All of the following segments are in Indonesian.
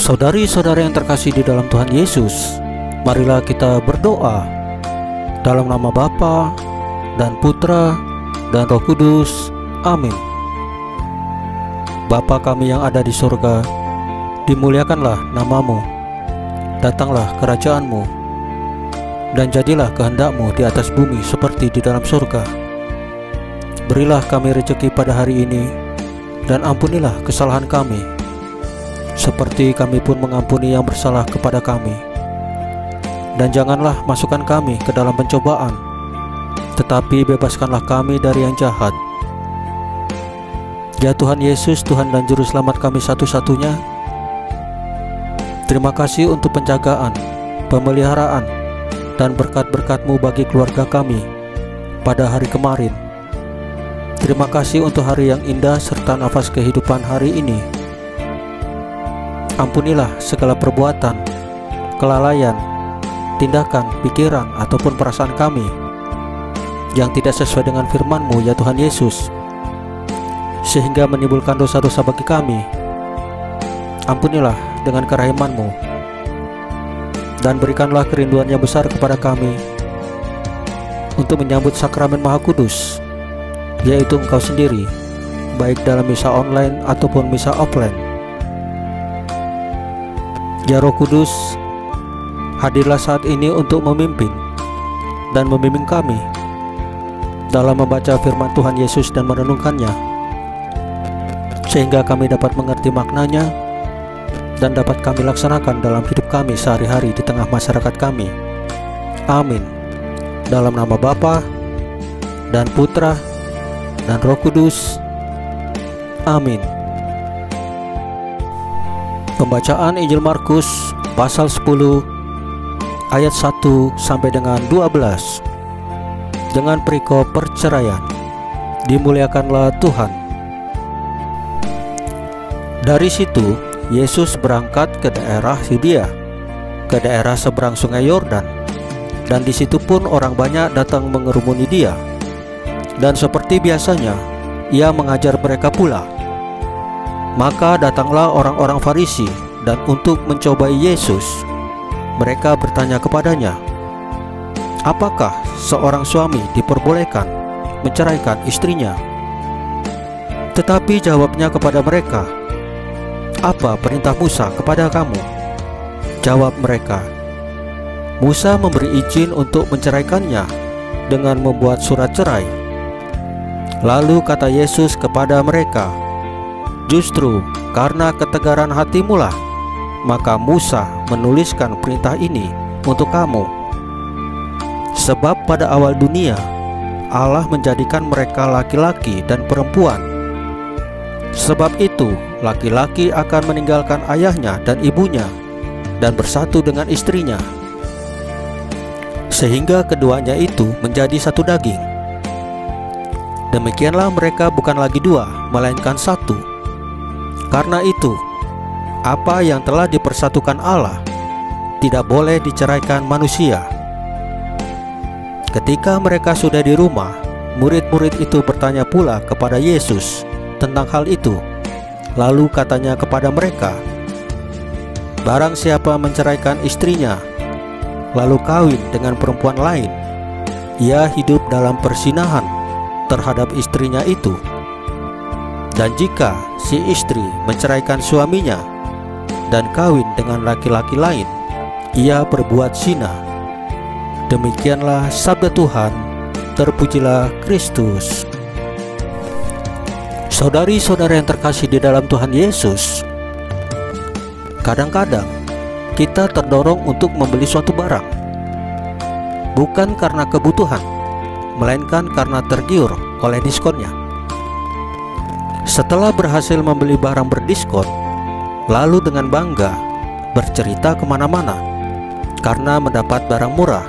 Saudari-saudara yang terkasih di dalam Tuhan Yesus, marilah kita berdoa dalam nama Bapa dan Putra dan Roh Kudus. Amin. Bapa kami yang ada di surga, dimuliakanlah namamu, datanglah kerajaanmu, dan jadilah kehendak-Mu di atas bumi seperti di dalam surga. Berilah kami rezeki pada hari ini, dan ampunilah kesalahan kami, seperti kami pun mengampuni yang bersalah kepada kami. Dan janganlah masukkan kami ke dalam pencobaan, tetapi bebaskanlah kami dari yang jahat. Ya Tuhan Yesus, Tuhan dan Juru Selamat kami satu-satunya, terima kasih untuk penjagaan, pemeliharaan, dan berkat-berkat-Mu bagi keluarga kami pada hari kemarin. Terima kasih untuk hari yang indah serta nafas kehidupan hari ini. Ampunilah segala perbuatan, kelalaian, tindakan, pikiran, ataupun perasaan kami yang tidak sesuai dengan firman-Mu, ya Tuhan Yesus, sehingga menimbulkan dosa-dosa bagi kami. Ampunilah dengan kerahiman-Mu, dan berikanlah kerinduan yang besar kepada kami untuk menyambut sakramen Maha Kudus, yaitu Engkau sendiri, baik dalam misa online ataupun misa offline. Ya Roh Kudus, hadirlah saat ini untuk memimpin dan membimbing kami dalam membaca firman Tuhan Yesus dan merenungkannya, sehingga kami dapat mengerti maknanya dan dapat kami laksanakan dalam hidup kami sehari-hari di tengah masyarakat kami. Amin. Dalam nama Bapa dan Putra dan Roh Kudus. Amin. Pembacaan Injil Markus pasal 10 ayat 1 sampai dengan 12 dengan perikop perceraian. Dimuliakanlah Tuhan. Dari situ Yesus berangkat ke daerah Yudea, ke daerah seberang sungai Yordan, dan di situ pun orang banyak datang mengerumuni Dia. Dan seperti biasanya, Ia mengajar mereka pula. Maka datanglah orang-orang Farisi, dan untuk mencobai Yesus, mereka bertanya kepadanya, apakah seorang suami diperbolehkan menceraikan istrinya? Tetapi jawabnya kepada mereka, apa perintah Musa kepada kamu? Jawab mereka, Musa memberi izin untuk menceraikannya dengan membuat surat cerai. Lalu kata Yesus kepada mereka, justru karena ketegaran hatimulah, maka Musa menuliskan perintah ini untuk kamu. Sebab pada awal dunia, Allah menjadikan mereka laki-laki dan perempuan. Sebab itu, laki-laki akan meninggalkan ayahnya dan ibunya, dan bersatu dengan istrinya, sehingga keduanya itu menjadi satu daging. Demikianlah mereka bukan lagi dua, melainkan satu. Karena itu, apa yang telah dipersatukan Allah tidak boleh diceraikan manusia. Ketika mereka sudah di rumah, murid-murid itu bertanya pula kepada Yesus tentang hal itu. Lalu katanya kepada mereka, barang siapa menceraikan istrinya, lalu kawin dengan perempuan lain, ia hidup dalam perzinahan terhadap istrinya itu. Dan jika si istri menceraikan suaminya dan kawin dengan laki-laki lain, ia berbuat zina. Demikianlah sabda Tuhan. Terpujilah Kristus. Saudari-saudara yang terkasih di dalam Tuhan Yesus, kadang-kadang kita terdorong untuk membeli suatu barang, bukan karena kebutuhan, melainkan karena tergiur oleh diskonnya. Setelah berhasil membeli barang berdiskon, lalu dengan bangga bercerita kemana-mana karena mendapat barang murah.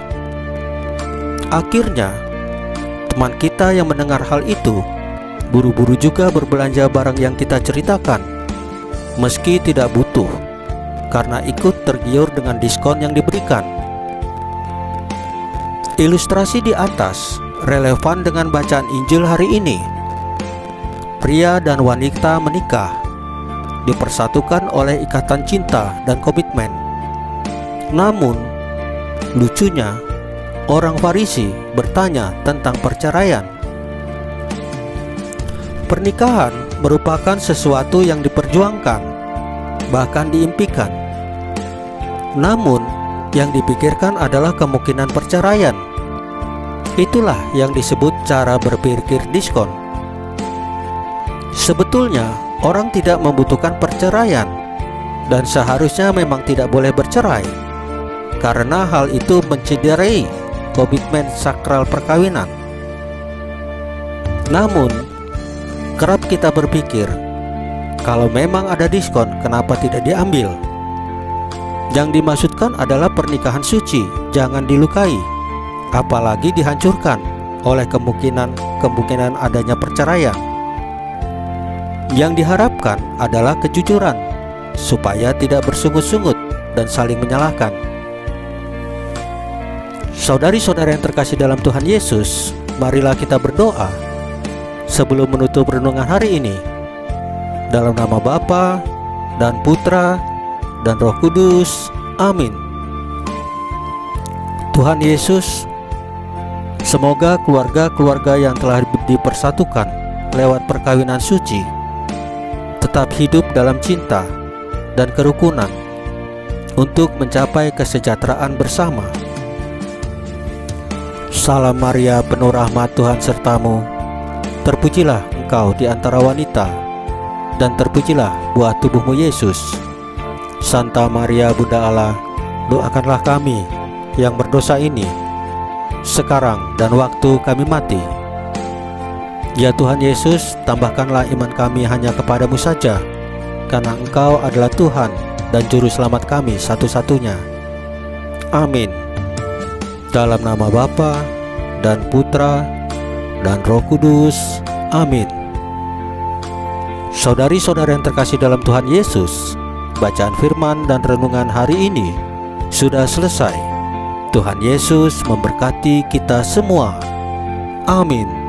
Akhirnya, teman kita yang mendengar hal itu buru-buru juga berbelanja barang yang kita ceritakan, meski tidak butuh, karena ikut tergiur dengan diskon yang diberikan. Ilustrasi di atas relevan dengan bacaan Injil hari ini. Pria dan wanita menikah, dipersatukan oleh ikatan cinta dan komitmen. Namun, lucunya, orang Farisi bertanya tentang perceraian. Pernikahan merupakan sesuatu yang diperjuangkan, bahkan diimpikan. Namun, yang dipikirkan adalah kemungkinan perceraian. Itulah yang disebut cara berpikir diskon. Sebetulnya, orang tidak membutuhkan perceraian, dan seharusnya memang tidak boleh bercerai, karena hal itu mencederai komitmen sakral perkawinan. Namun, kerap kita berpikir, kalau memang ada diskon, kenapa tidak diambil? Yang dimaksudkan adalah pernikahan suci, jangan dilukai, apalagi dihancurkan oleh kemungkinan adanya perceraian. Yang diharapkan adalah kejujuran, supaya tidak bersungut-sungut dan saling menyalahkan. Saudari-saudara yang terkasih dalam Tuhan Yesus, marilah kita berdoa sebelum menutup renungan hari ini. Dalam nama Bapa dan Putra dan Roh Kudus, amin. Tuhan Yesus, semoga keluarga-keluarga yang telah dipersatukan lewat perkawinan suci tetap hidup dalam cinta dan kerukunan untuk mencapai kesejahteraan bersama. Salam Maria, penuh rahmat, Tuhan sertamu. Terpujilah engkau di antara wanita, dan terpujilah buah tubuhmu Yesus. Santa Maria Bunda Allah, doakanlah kami yang berdosa ini, sekarang dan waktu kami mati. Ya Tuhan Yesus, tambahkanlah iman kami hanya kepadamu saja, karena Engkau adalah Tuhan dan Juru Selamat kami satu-satunya. Amin. Dalam nama Bapa dan Putra dan Roh Kudus, amin. Saudari-saudara yang terkasih dalam Tuhan Yesus, bacaan firman dan renungan hari ini sudah selesai. Tuhan Yesus memberkati kita semua. Amin.